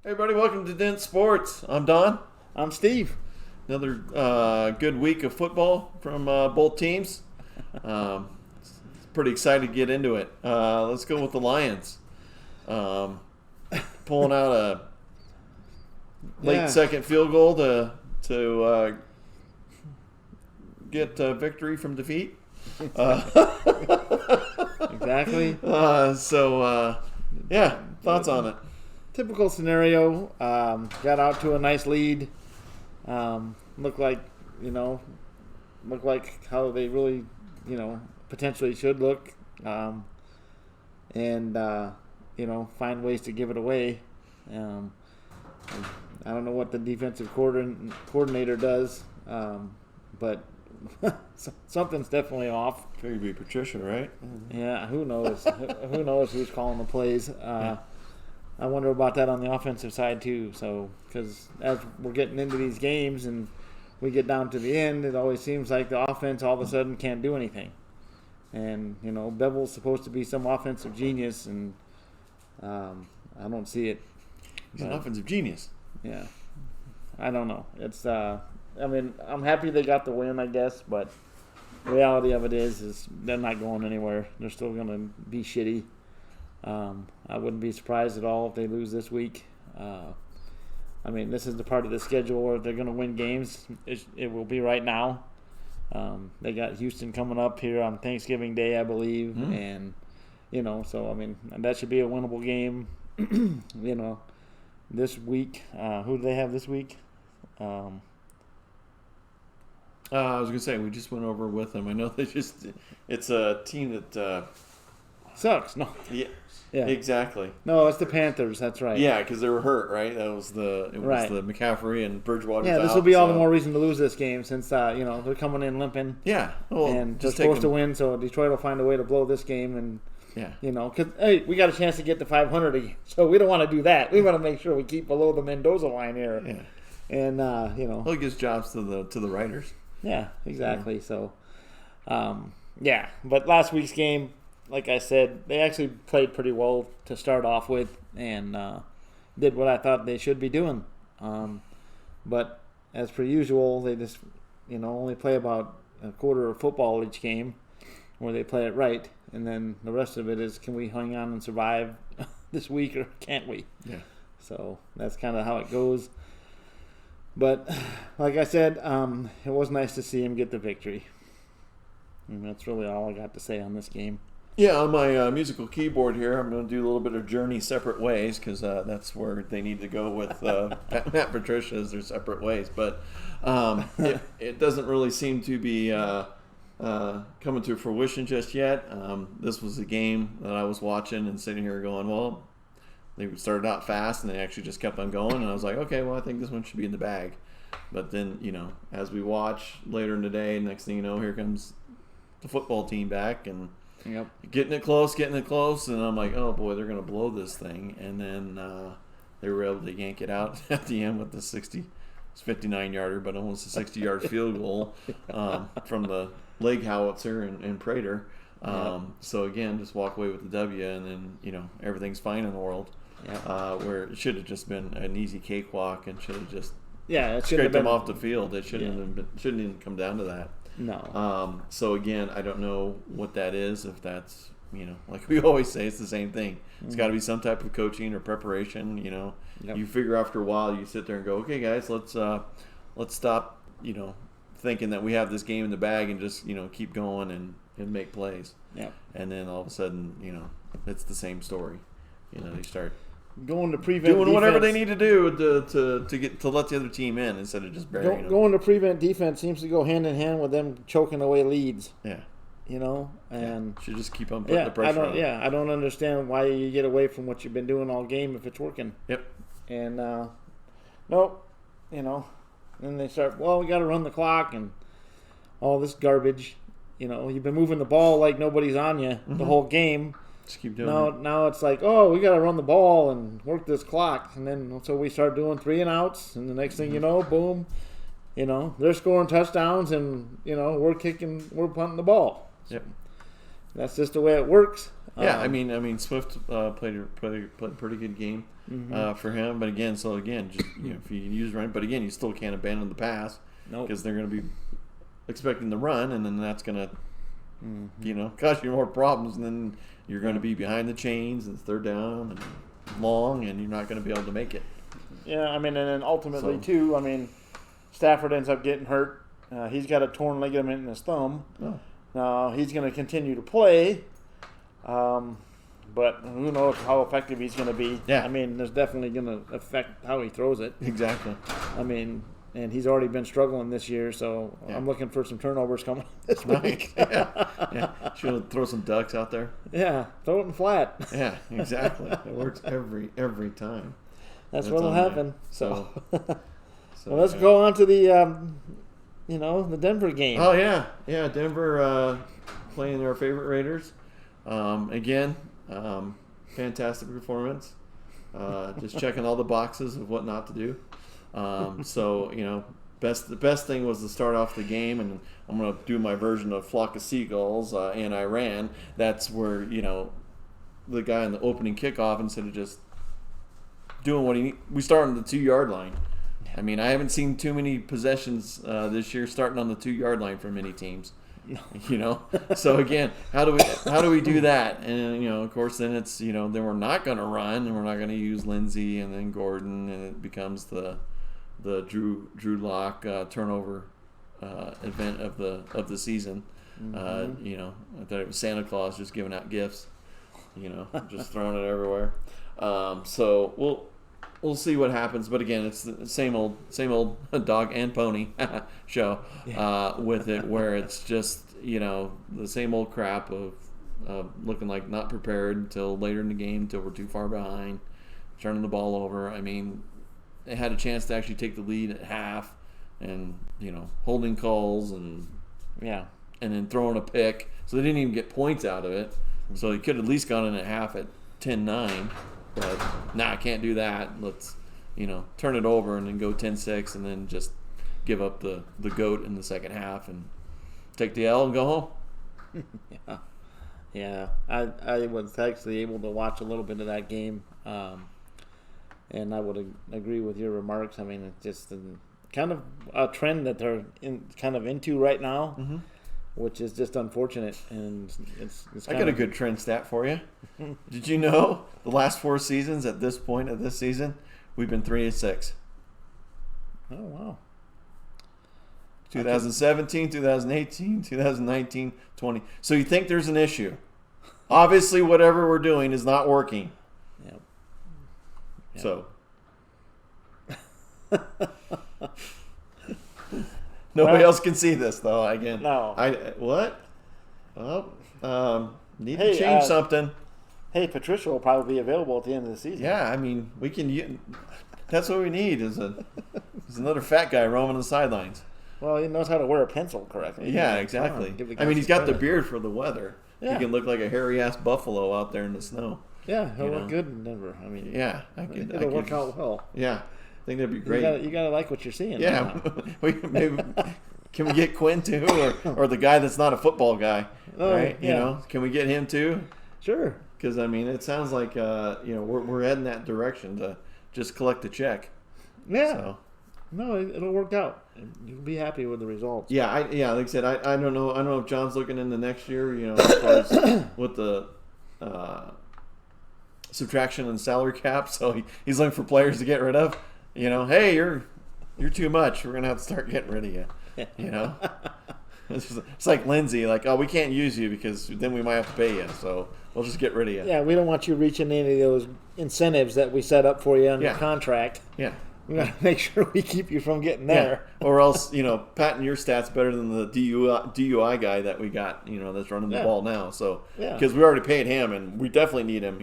Hey everybody, welcome to Dent Sports. I'm Don. I'm Steve. Another good week of football from both teams. Pretty excited to get into it. Let's go with the Lions. Pulling out a late second field goal to get victory from defeat. Exactly. Thoughts on it? Typical scenario. Got out to a nice lead. Looked like how they really, potentially should look. Find ways to give it away. I don't know what the defensive coordinator does, but something's definitely off. Could be Patricia, right? Yeah, who knows? Who knows who's calling the plays? I wonder about that on the offensive side too. So, because as we're getting into these games and we get down to the end, it always seems like the offense all of a sudden can't do anything. And Bevel's supposed to be some offensive genius, and I don't see it. He's an offensive genius. Yeah, I don't know. It's I'm happy they got the win, I guess, but the reality of it is they're not going anywhere. They're still going to be shitty. I wouldn't be surprised at all if they lose this week. This is the part of the schedule where they're going to win games. It will be right now. They got Houston coming up here on Thanksgiving Day, I believe, and that should be a winnable game. This week, who do they have this week? I was going to say, we just went over with them. I know it's a team that sucks. No. Yeah, exactly. No, it's the Panthers. That's right. Yeah, because they were hurt, right? It was the McCaffrey and Bridgewater. Yeah, this will be all the more reason to lose this game since they're coming in limping. Yeah, and they're supposed to win, so Detroit will find a way to blow this game. And because we got a chance to get to 500 again, so we don't want to do that. We want to make sure we keep below the Mendoza line here. Yeah, and it gives jobs to the writers. Yeah, exactly. Yeah. So, but last week's game, like I said, they actually played pretty well to start off with and did what I thought they should be doing. But as per usual, they just, only play about a quarter of football each game where they play it right. And then the rest of it is, can we hang on and survive this week or can't we? Yeah. So that's kind of how it goes. But like I said, it was nice to see him get the victory. And that's really all I got to say on this game. Yeah, on my musical keyboard here, I'm going to do a little bit of Journey Separate Ways because that's where they need to go with Matt Patricia is their separate ways. But it doesn't really seem to be coming to fruition just yet. This was a game that I was watching and sitting here going, well, they started out fast and they actually just kept on going. And I was like, okay, well, I think this one should be in the bag. But then, as we watch later in the day, next thing you know, here comes the football team back and getting it close, and I'm like, oh boy, they're going to blow this thing. And then they were able to yank it out at the end with the 59-yarder, but almost a 60-yard field goal from the leg howitzer and Prater. So again, just walk away with the W, and then everything's fine in the world. Where it should have just been an easy cakewalk and should have just scraped them off the field. It shouldn't even come down to that. No. So again, I don't know what that is. If that's like we always say, it's the same thing. It's got to be some type of coaching or preparation. You figure after a while, you sit there and go, okay, guys, let's stop. Thinking that we have this game in the bag and just keep going and make plays. Yeah. And then all of a sudden, it's the same story. They start going to prevent doing defense. whatever they need to do to let the other team in instead of just burying them. Going to prevent defense seems to go hand in hand with them choking away leads. Yeah. And should just keep on putting the pressure on. I don't understand why you get away from what you've been doing all game if it's working. Yep. And nope. Then they start, well, we got to run the clock and all this garbage. You've been moving the ball like nobody's on you the whole game. Just keep doing it. Now it's like, oh, we got to run the ball and work this clock. And then so we start doing 3 and outs. And the next thing you know, boom, they're scoring touchdowns and, we're punting the ball. Yep. That's just the way it works. Yeah, I mean, Swift played a pretty good game for him. But again, just if you use run, but again, you still can't abandon the pass because they're going to be expecting the run, and then that's going to cause you more problems, and then you're going to be behind the chains, and it's third down and long, and you're not going to be able to make it. Yeah, I mean, and then ultimately too, I mean, Stafford ends up getting hurt. He's got a torn ligament in his thumb. He's going to continue to play. But who knows how effective he's going to be. Yeah. I mean, there's definitely going to affect how he throws it. Exactly. I mean, and he's already been struggling this year, so I'm looking for some turnovers coming this week. Yeah. Should throw some ducks out there. Yeah, throw it in flat. Yeah, exactly. It works every time. That's what'll happen. There. So well, let's go on to the the Denver game. Oh yeah, Denver playing their favorite Raiders. Again, fantastic performance. Just checking all the boxes of what not to do. The best thing was to start off the game, and I'm going to do my version of Flock of Seagulls in Iran. That's where the guy in the opening kickoff, instead of just doing what we start on the 2-yard line. I mean, I haven't seen too many possessions this year starting on the 2-yard line for many teams. So again, how do we do that? And of course, then it's then we're not going to run, and we're not going to use Lindsey and then Gordon, and it becomes the Drew Lock turnover event of the season. I thought it was Santa Claus just giving out gifts, just throwing it everywhere. So we'll see what happens, but again, it's the same old dog and pony show with it, where it's just the same old crap of looking like not prepared until later in the game, until we're too far behind, turning the ball over. I mean, they had a chance to actually take the lead at half, and holding calls and then throwing a pick, so they didn't even get points out of it. So they could have at least gone in at half at 10-9. But I can't do that. Let's, turn it over and then go 10-6 and then just give up the goat in the second half and take the L and go home. Yeah. I was actually able to watch a little bit of that game, and I would agree with your remarks. I mean, it's just kind of a trend that they're into right now. Mm-hmm. Which is just unfortunate, and it's I got a good trend stat for you. Did you know the last 4 seasons at this point of this season, we've been 3-6. Oh wow! 2017, 2018, 2019, 20. So you think there's an issue? Obviously, whatever we're doing is not working. Yep. So. Nobody else can see this, though. Again, no. What? Well, need to change something. Hey, Patricia will probably be available at the end of the season. Yeah, I mean, we can. That's what we need is another fat guy roaming the sidelines. Well, he knows how to wear a pencil correctly. Yeah, exactly. I mean, he's got the beard for the weather. Yeah. He can look like a hairy ass buffalo out there in the snow. Yeah, he'll look good in Denver. I mean, yeah, it'll work out well. Yeah. I think that'd be great. You gotta like what you're seeing. Yeah, maybe can we get Quinn too, or the guy that's not a football guy, right? Yeah. Can we get him too? Sure. Because I mean, it sounds like we're heading that direction to just collect the check. Yeah. So. No, it'll work out. You'll be happy with the results. Yeah, like I said, I don't know. I don't know if John's looking into next year. As far as with the subtraction and salary cap, so he's looking for players to get rid of. Hey, you're too much. We're gonna have to start getting rid of you. It's like Lindsey, like, oh, we can't use you because then we might have to pay you, so we'll just get rid of you. Yeah, we don't want you reaching any of those incentives that we set up for you on your contract. Yeah, we gotta make sure we keep you from getting there. Yeah. Or else, patting your stats better than the DUI guy that we got, that's running the ball now. So because we already paid him, and we definitely need him.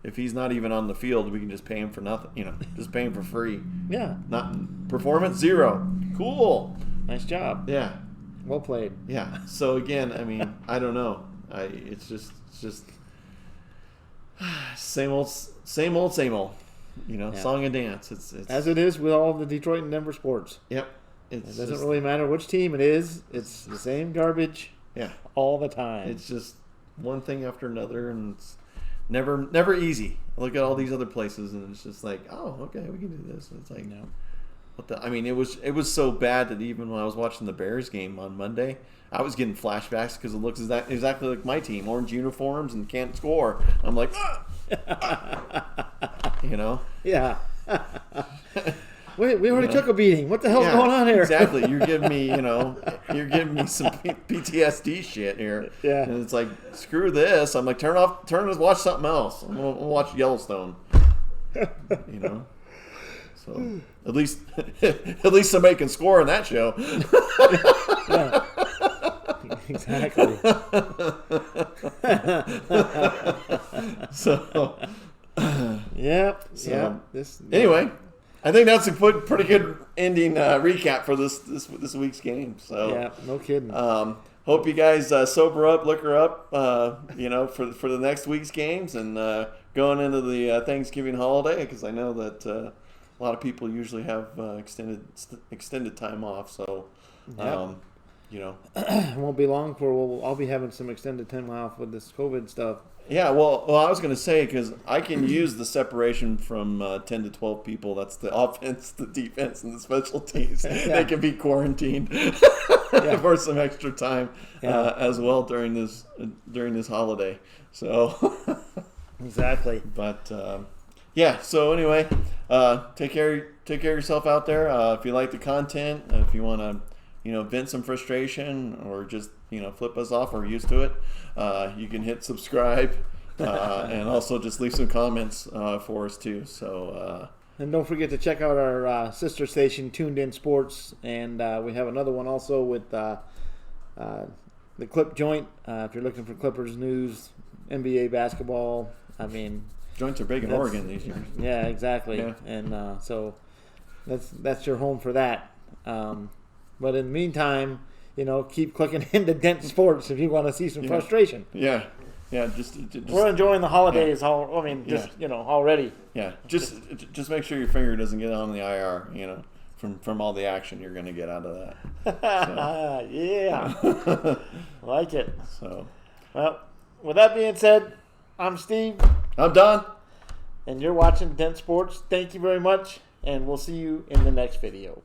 If he's not even on the field, we can just pay him for nothing. Just pay him for free. Yeah. Not performance 0. Cool. Nice job. Yeah. Well played. Yeah. So again, I mean, I don't know. It's just same old. Song and dance. It's as it is with all the Detroit and Denver sports. Yep. It doesn't really matter which team it is. It's the same garbage. Yeah. All the time. It's just one thing after another, and it's never easy. I look at all these other places, and it's just like, oh, okay, we can do this. And it's like, no. What the? I mean, it was so bad that even when I was watching the Bears game on Monday, I was getting flashbacks because it looks exactly like my team, orange uniforms and can't score. I'm like, you know, yeah. We already took a beating. What the hell's going on here? Exactly. You're giving me some PTSD shit here. Yeah. And it's like, screw this. I'm like, turn and watch something else. I'm gonna watch Yellowstone. You know. So at least somebody can score in that show. Yeah. Exactly. So. Yep. So, yeah. Anyway. I think that's a pretty good ending recap for this week's game. So yeah, no kidding. Hope you guys sober up, liquor up, for the next week's games and going into the Thanksgiving holiday, because I know that a lot of people usually have extended time off. So it won't be long before I'll be having some extended time off with this COVID stuff. Yeah, well, I was going to say, because I can use the separation from 10 to 12 people. That's the offense, the defense, and the special teams. Yeah. They can be quarantined for some extra time as well during this holiday. So exactly. But so anyway, take care of yourself out there. If you like the content, if you want to vent some frustration or just flip us off or used to it, you can hit subscribe and also just leave some comments for us too. So and don't forget to check out our sister station, Tuned In Sports, and we have another one also with the Clip Joint. If you're looking for Clippers news, NBA basketball, I mean, joints are big in Oregon these years. Yeah, exactly. Yeah. And so that's your home for that. But in the meantime, keep clicking into Dent Sports if you want to see some frustration. Yeah. Just we're enjoying the holidays. Already. Yeah. Just make sure your finger doesn't get on the IR. From all the action you're going to get out of that. So. Yeah. Like it. So. Well, with that being said, I'm Steve. I'm Don. And you're watching Dent Sports. Thank you very much, and we'll see you in the next video.